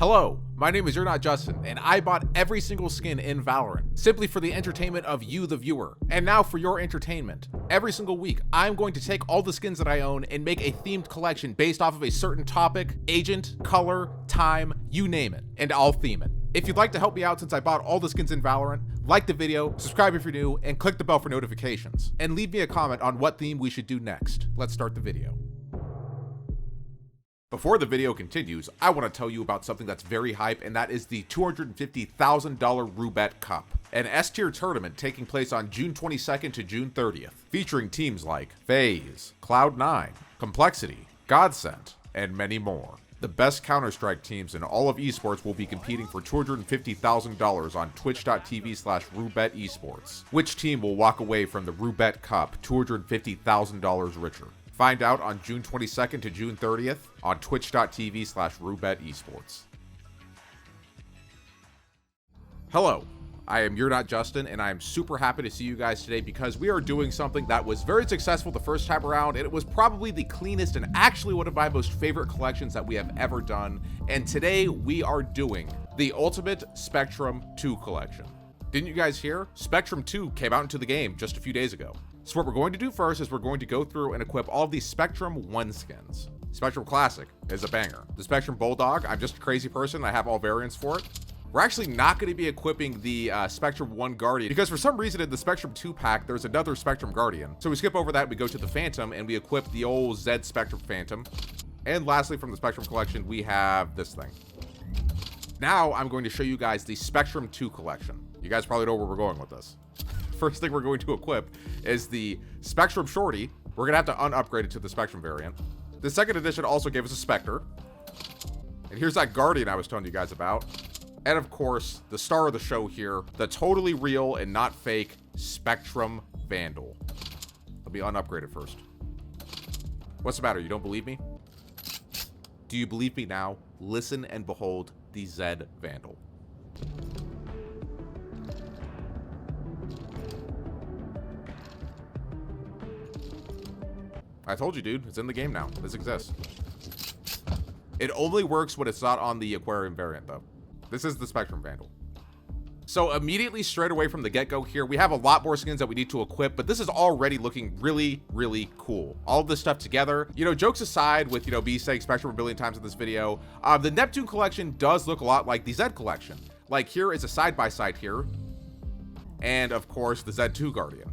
Hello, my name is urnotjustin, and I bought every single skin in Valorant, simply for the entertainment of you, the viewer. And now for your entertainment. Every single week, I'm going to take all the skins that I own and make a themed collection based off of a certain topic, agent, color, time, you name it, and I'll theme it. If you'd like to help me out since I bought all the skins in Valorant, like the video, subscribe if you're new, and click the bell for notifications. And leave me a comment on what theme we should do next. Let's start the video. Before the video continues, I want to tell you about something that's very hype, and that is the $250,000 Roulette Cup, an S-tier tournament taking place on June 22nd to June 30th, featuring teams like FaZe, Cloud9, Complexity, Godsent, and many more. The best Counter-Strike teams in all of esports will be competing for $250,000 on twitch.tv/RouBetEsports. Which team will walk away from the Roulette Cup $250,000 richer? Find out on June 22nd to June 30th on twitch.tv/RouBetEsports. Hello, I am urnotjustin, and I am super happy to see you guys today because we are doing something that was very successful the first time around, and it was probably the cleanest and actually one of my most favorite collections that we have ever done. And today we are doing the Ultimate Spectrum 2 collection. Didn't you guys hear? Spectrum 2 came out into the game just a few days ago. So what we're going to do first is we're going to go through and equip all of these Spectrum 1 skins. Spectrum Classic is a banger. The Spectrum Bulldog, I'm just a crazy person. I have all variants for it. We're actually not going to be equipping the Spectrum 1 Guardian because for some reason in the Spectrum 2 pack, there's another Spectrum Guardian. So we skip over that, we go to the Phantom, and we equip the old Zedd Spectrum Phantom. And lastly, from the Spectrum collection, we have this thing. Now I'm going to show you guys the Spectrum 2 collection. You guys probably know where we're going with this. First thing we're going to equip is the Spectrum Shorty. We're gonna have to unupgrade it to the Spectrum variant. The second edition also gave us a Spectre. And here's that Guardian I was telling you guys about. And of course, the star of the show here, the totally real and not fake Spectrum Vandal. Let me unupgrade it first. What's the matter? You don't believe me? Do you believe me now? Listen and behold the Zedd Vandal. I told you, dude, it's in the game now. This exists. It only works when it's not on the Aquarium variant, though. This is the Spectrum Vandal. So immediately, straight away from the get-go here, we have a lot more skins that we need to equip, but this is already looking really, really cool. All of this stuff together, you know, jokes aside with, you know, me saying Spectrum a billion times in this video, the Neptune collection does look a lot like the Zedd collection. Like, here is a side-by-side here. And, of course, the Zedd 2 Guardian.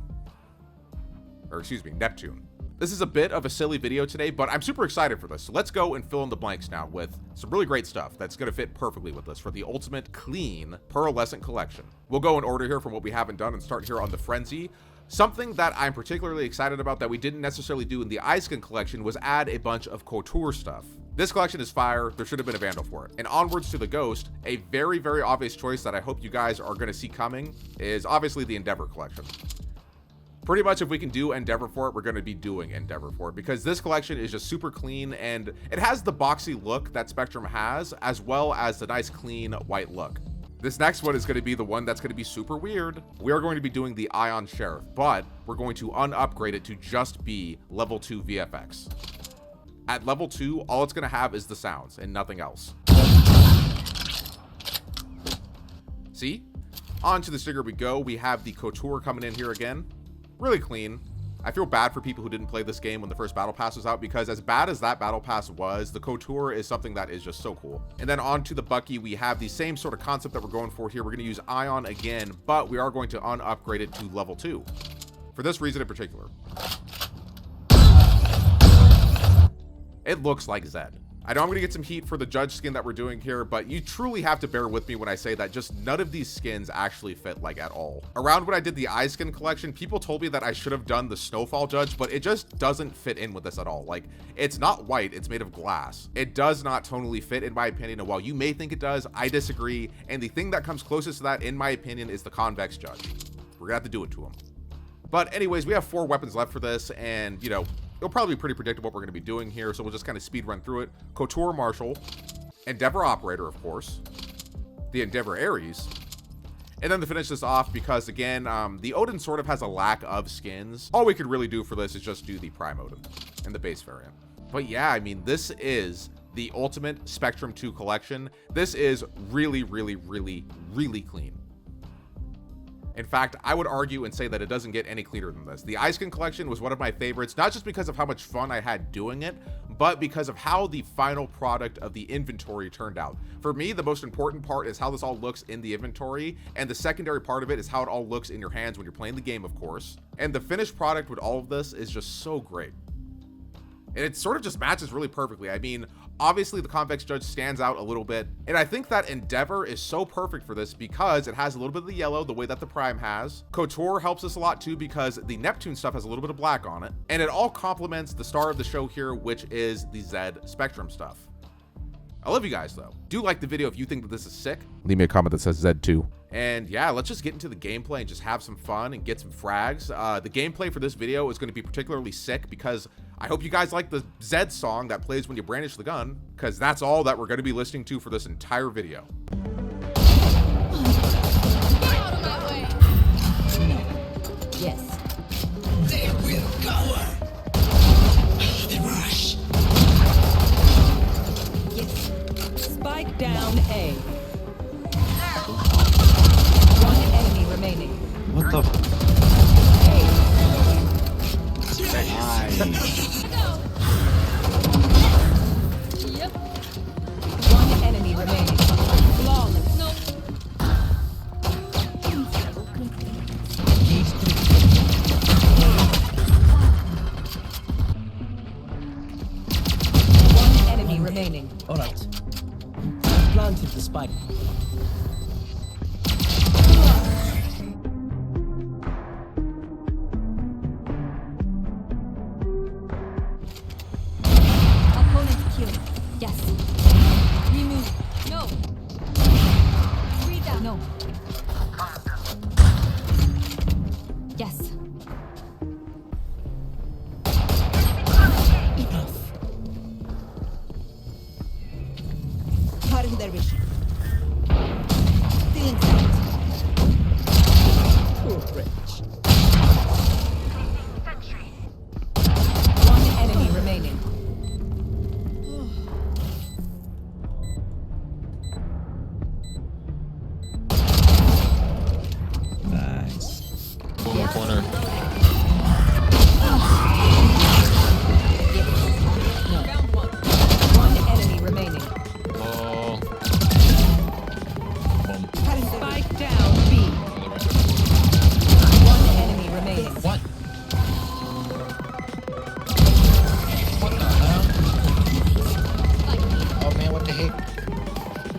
Or, excuse me, Neptune. This is a bit of a silly video today, but I'm super excited for this. So let's go and fill in the blanks now with some really great stuff that's going to fit perfectly with this for the ultimate clean pearlescent collection. We'll go in order here from what we haven't done and start here on the Frenzy. Something that I'm particularly excited about that we didn't necessarily do in the iSkin collection was add a bunch of couture stuff. This collection is fire. There should have been a Vandal for it. And onwards to the Ghost, a very, very obvious choice that I hope you guys are going to see coming is obviously the Endeavor collection. Pretty much if we can do Endeavor for it, we're going to be doing Endeavor for it because this collection is just super clean and it has the boxy look that Spectrum has as well as the nice clean white look. This next one is going to be the one that's going to be super weird. We are going to be doing the Ion Sheriff, but we're going to unupgrade it to just be level 2 VFX. At level 2, all it's going to have is the sounds and nothing else. See? On to the sticker we go. We have the Couture coming in here again. Really clean. I feel bad for people who didn't play this game when the first battle pass was out because as bad as that battle pass was, the Couture is something that is just so cool. And then on to the Bucky, we have the same sort of concept that we're going for here. We're going to use Ion again, but we are going to unupgrade it to level 2. For this reason in particular. It looks like Zedd. I know I'm going to get some heat for the Judge skin that we're doing here, but you truly have to bear with me when I say that just none of these skins actually fit like at all. Around when I did the iSkin collection, people told me that I should have done the Snowfall Judge, but it just doesn't fit in with this at all. Like, it's not white, it's made of glass. It does not tonally fit in my opinion, and while you may think it does, I disagree, and the thing that comes closest to that in my opinion is the Convex Judge. We're gonna have to do it to him. But anyways, we have 4 weapons left for this, and you know, it'll probably be pretty predictable what we're going to be doing here, so we'll just kind of speed run through it. Couture Marshal, Endeavor Operator, of course, the Endeavor Ares, and then to finish this off, because again, the Odin sort of has a lack of skins. All we could really do for this is just do the Prime Odin and the base variant. But yeah, I mean, this is the ultimate Spectrum 2 collection. This is really, really, really, really clean. In fact, I would argue and say that it doesn't get any cleaner than this. The iSkin collection was one of my favorites, not just because of how much fun I had doing it, but because of how the final product of the inventory turned out. For me, the most important part is how this all looks in the inventory, and the secondary part of it is how it all looks in your hands when you're playing the game, of course. And the finished product with all of this is just so great. And it sort of just matches really perfectly. I mean, obviously the convex judge stands out a little bit, and I think that Endeavor is so perfect for this because it has a little bit of the yellow the way that the Prime has. Couture helps us a lot too because the Neptune stuff has a little bit of black on it, and it all complements the star of the show here, which is the Zedd Spectrum stuff. I love you guys though. Do like the video if you think that this is sick. Leave me a comment that says Zedd 2. And yeah, let's just get into the gameplay and just have some fun and get some frags. The gameplay for this video is going to be particularly sick because I hope you guys like the Zedd song that plays when you brandish the gun, because that's all that we're going to be listening to for this entire video. Out of my way. Yes. They will go. The rush. Yes. Spike down A. One enemy remaining. What the? Nice. Yep. One enemy remaining. Flawless. No. One enemy remaining. All right. Planted the spike. Yes. Remove. No. Breathe out. No. Yes. Enough. Cutting their vision. Feeling sight. Poor wretch. One enemy remaining. Corner. One enemy remaining. Oh. Boom. Spike down B. One enemy remaining. What? What the hell? Oh man, what the heck?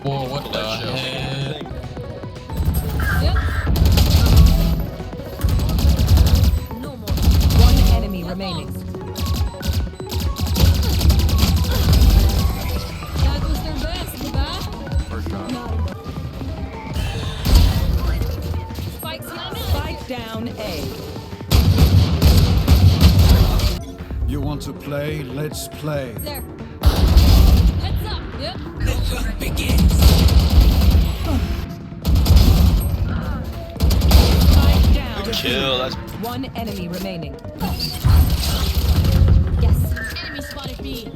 Whoa, what the heck? Yep. No more. One enemy remaining. That was their best, huh? First shot. Spike down A. You want to play? Let's play. There. Heads up. Yep. The fun begins. Spike down. Chill, that's One enemy remaining. Yes. Enemy spotted B.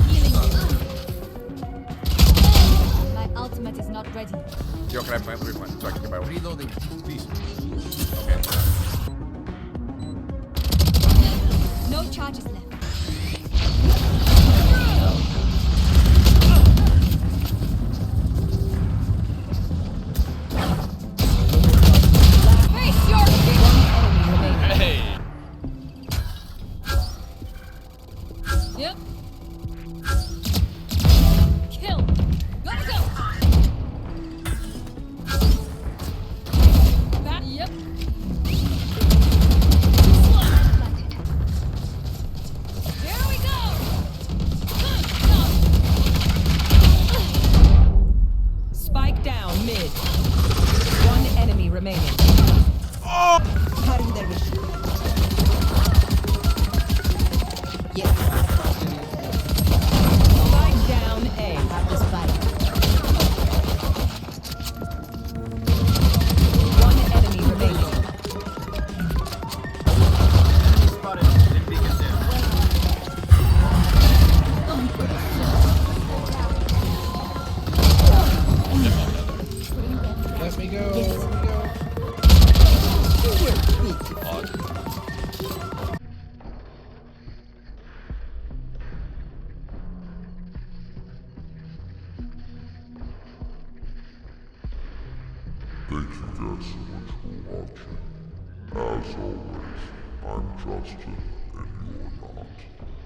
Healing you. My ultimate is not ready. Yo, can I plant? Let me plant so I can get my way. Reloading, please. Okay. No charges left. Face your one enemy remaining. hey. Yep. Kill. Gotta go. Back. Yep. Thank you guys so much for watching. As always, I'm Justin, and you're not.